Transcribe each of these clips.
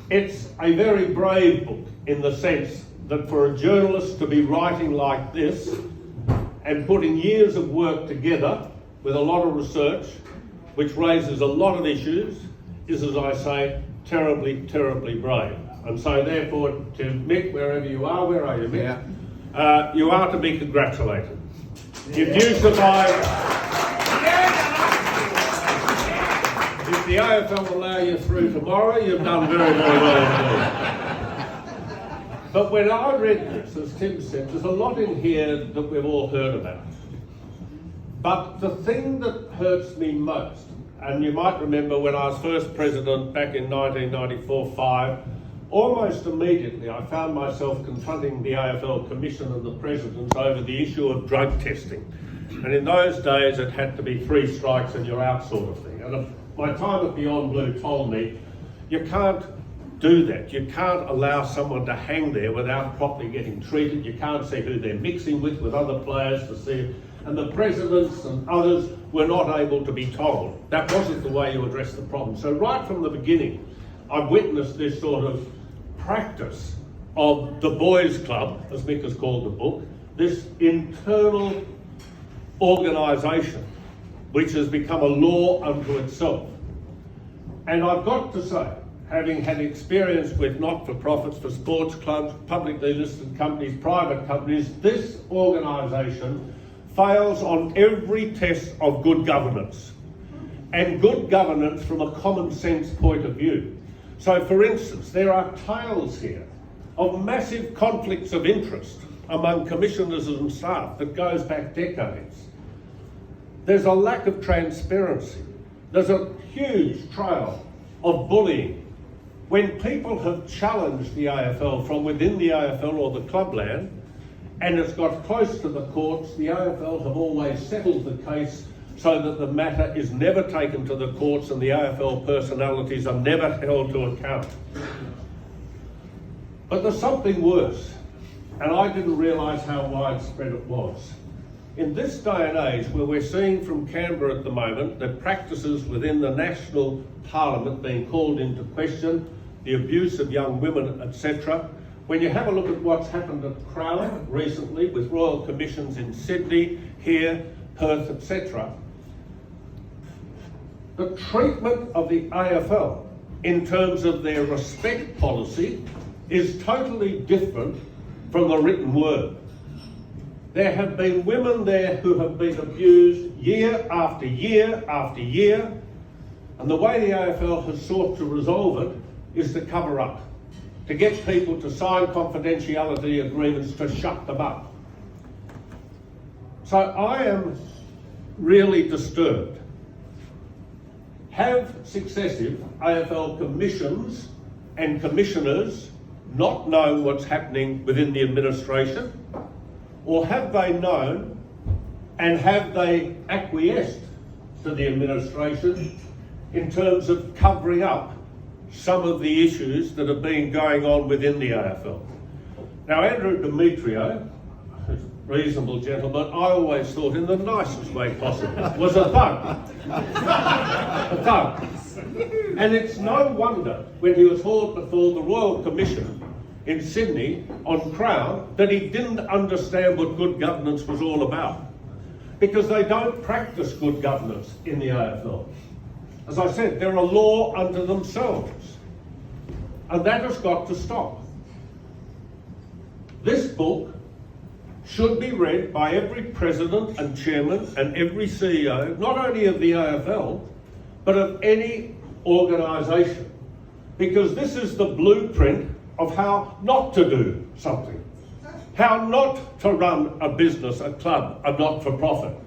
It's a very brave book in the sense that for a journalist to be writing like this and putting years of work together with a lot of research, which raises a lot of issues, is, as I say, terribly, terribly brave. And so therefore, to Mick, wherever you are, where are you, Mick? Yeah. You are to be congratulated. Yeah. If you survive, if the AFL allow you through tomorrow, you've done very, very well indeed. But when I read this, as Tim said, there's a lot in here that we've all heard about. But the thing that hurts me most, and you might remember when I was first president back in 1994-5, almost immediately I found myself confronting the AFL Commission and the presidents over the issue of drug testing. And in those days it had to be 3 strikes and you're out sort of thing. And my time at Beyond Blue told me, you can't do that. You can't allow someone to hang there without properly getting treated. You can't see who they're mixing with other players to see. And the presidents and others were not able to be told. That wasn't the way you address the problem. So right from the beginning, I've witnessed this sort of practice of the boys' club, as Mick has called the book, this internal organisation, which has become a law unto itself. And I've got to say, having had experience with not-for-profits, for sports clubs, publicly listed companies, private companies, this organisation fails on every test of good governance, and good governance from a common sense point of view. So for instance, there are tales here of massive conflicts of interest among commissioners and staff that goes back decades. There's a lack of transparency. There's a huge trail of bullying. When people have challenged the AFL from within the AFL or the clubland, and it's got close to the courts, the AFL have always settled the case so that the matter is never taken to the courts and the AFL personalities are never held to account. But there's something worse, and I didn't realise how widespread it was. In this day and age, where we're seeing from Canberra at the moment that practices within the National Parliament being called into question, the abuse of young women, etc., when you have a look at what's happened at Crown recently with royal commissions in Sydney, here, Perth, etc., the treatment of the AFL in terms of their respect policy is totally different from the written word. There have been women there who have been abused year after year after year, and the way the AFL has sought to resolve it is to cover up, to get people to sign confidentiality agreements to shut them up. So I am really disturbed. Have successive AFL commissions and commissioners not known what's happening within the administration, or have they known and have they acquiesced to the administration in terms of covering up some of the issues that have been going on within the AFL? Now, Andrew Demetrio, a reasonable gentleman, I always thought in the nicest way possible, was a thug. A thug. And it's no wonder when he was hauled before the Royal Commission in Sydney on Crown that he didn't understand what good governance was all about. Because they don't practice good governance in the AFL. As I said, they're a law unto themselves. And that has got to stop. This book should be read by every president and chairman and every CEO, not only of the AFL, but of any organisation. Because this is the blueprint of how not to do something. How not to run a business, a club, a not-for-profit.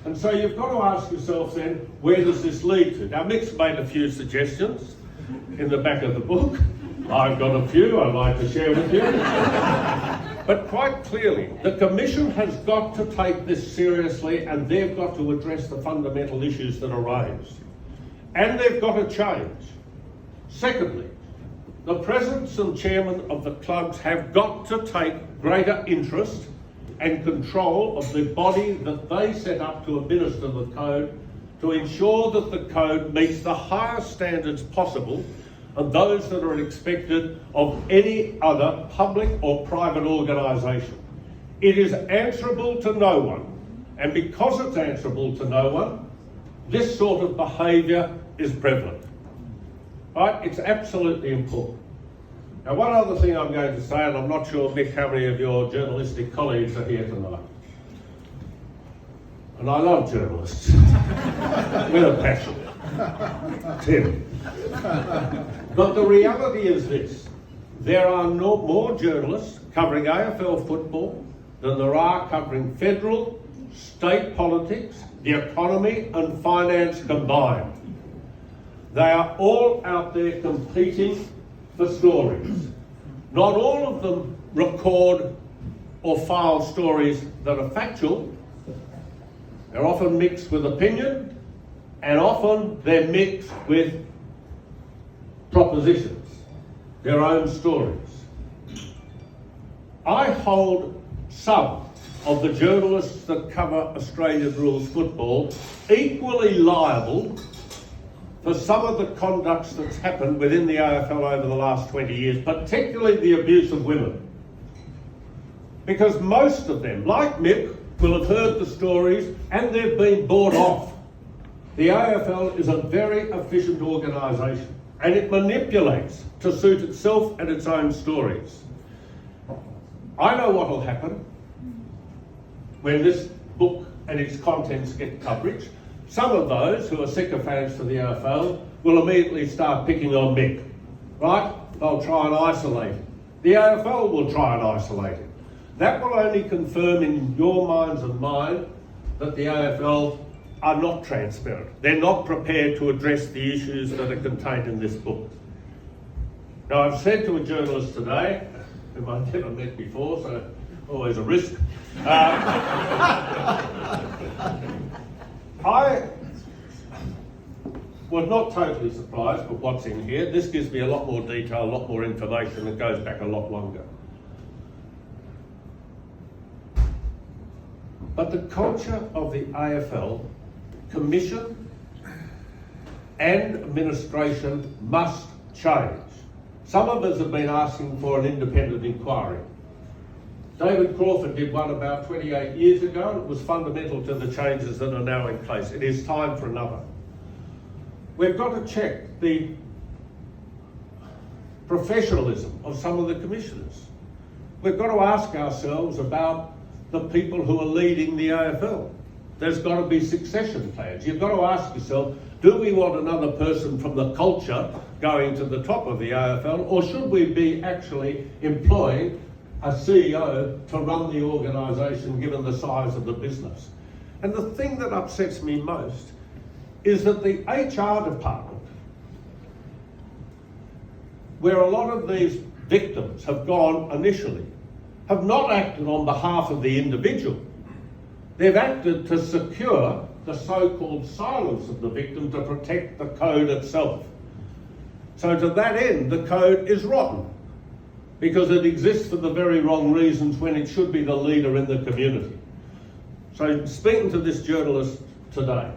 And so you've got to ask yourself then, where does this lead to? Now, Mick's made a few suggestions in the back of the book. I've got a few I'd like to share with you. But quite clearly, the Commission has got to take this seriously, and they've got to address the fundamental issues that arise. And they've got to change. Secondly, the presidents and chairmen of the clubs have got to take greater interest and control of the body that they set up to administer the code, to ensure that the code meets the highest standards possible and those that are expected of any other public or private organisation. It is answerable to no one, and because it's answerable to no one, this sort of behaviour is prevalent. Right? It's absolutely important. Now, one other thing I'm going to say, and I'm not sure, Mick, how many of your journalistic colleagues are here tonight. And I love journalists with a passion. Tim. But the reality is this: there are no more journalists covering AFL football than there are covering federal, state politics, the economy and finance combined. They are all out there competing for stories. Not all of them record or file stories that are factual. They're often mixed with opinion, and often they're mixed with propositions, their own stories. I hold some of the journalists that cover Australian rules football equally liable for some of the conducts that's happened within the AFL over the last 20 years, particularly the abuse of women. Because most of them, like Mick, will have heard the stories and they've been bought off. The AFL is a very efficient organisation and it manipulates to suit itself and its own stories. I know what will happen when this book and its contents get coverage. Some of those who are sycophants to the AFL will immediately start picking on Mick, right? They'll try and isolate him. The AFL will try and isolate him. That will only confirm in your minds and mine that the AFL are not transparent. They're not prepared to address the issues that are contained in this book. Now, I've said to a journalist today, whom I've never met before, so always a risk. I was not totally surprised with what's in here. This gives me a lot more detail, a lot more information, and goes back a lot longer. But the culture of the AFL, commission and administration must change. Some of us have been asking for an independent inquiry. David Crawford did one about 28 years ago, and it was fundamental to the changes that are now in place. It is time for another. We've got to check the professionalism of some of the commissioners. We've got to ask ourselves about the people who are leading the AFL. There's got to be succession plans. You've got to ask yourself, do we want another person from the culture going to the top of the AFL, or should we be actually employing a CEO to run the organisation given the size of the business? And the thing that upsets me most is that the HR department, where a lot of these victims have gone initially, have not acted on behalf of the individual. They've acted to secure the so-called silence of the victim to protect the code itself. So to that end, the code is rotten, because it exists for the very wrong reasons when it should be the leader in the community. So speaking to this journalist today,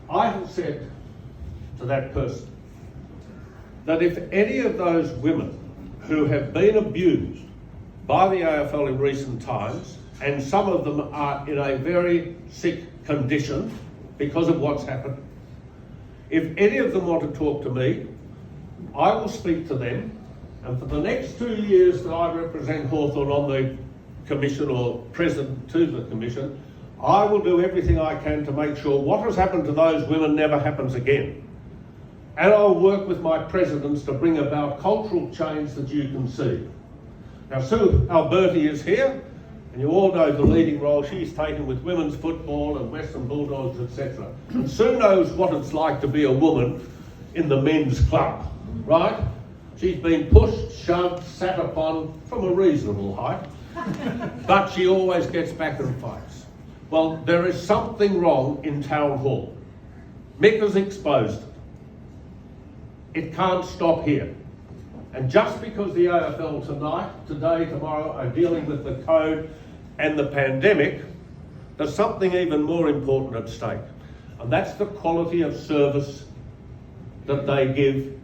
I have said to that person that if any of those women who have been abused by the AFL in recent times, and some of them are in a very sick condition because of what's happened, if any of them want to talk to me, I will speak to them, and for the next 2 years that I represent Hawthorn on the commission or president to the commission, I will do everything I can to make sure what has happened to those women never happens again. And I'll work with my presidents to bring about cultural change that you can see. Now, Sue Alberti is here, and you all know the leading role she's taken with women's football and Western Bulldogs, etc. And Sue knows what it's like to be a woman in the men's club, right? She's been pushed, shoved, sat upon from a reasonable height, but she always gets back and fights. Well, there is something wrong in Town Hall. Mick has exposed it. It can't stop here. And just because the AFL tonight, today, tomorrow are dealing with the code and the pandemic, there's something even more important at stake. And that's the quality of service that they give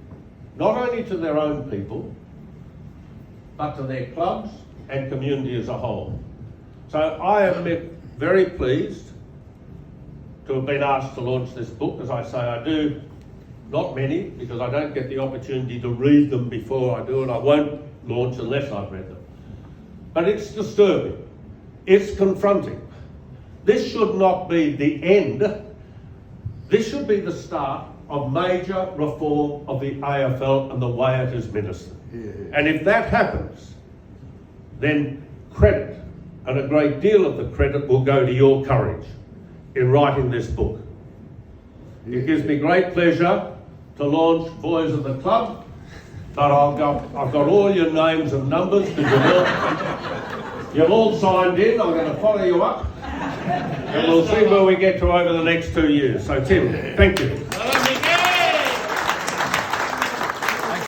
not only to their own people, but to their clubs and community as a whole. So I am very pleased to have been asked to launch this book. As I say, I do not many, because I don't get the opportunity to read them before I do it. I won't launch unless I've read them. But it's disturbing. It's confronting. This should not be the end. This should be the start of major reform of the AFL and the way it is ministered. Yeah. And if that happens, then credit, and a great deal of the credit will go to your courage in writing this book. It gives me great pleasure to launch Boys of the Club, but I've got all your names and numbers, because you've all signed in. I'm going to follow you up, and we'll see where we get to over the next 2 years. So Tim, thank you.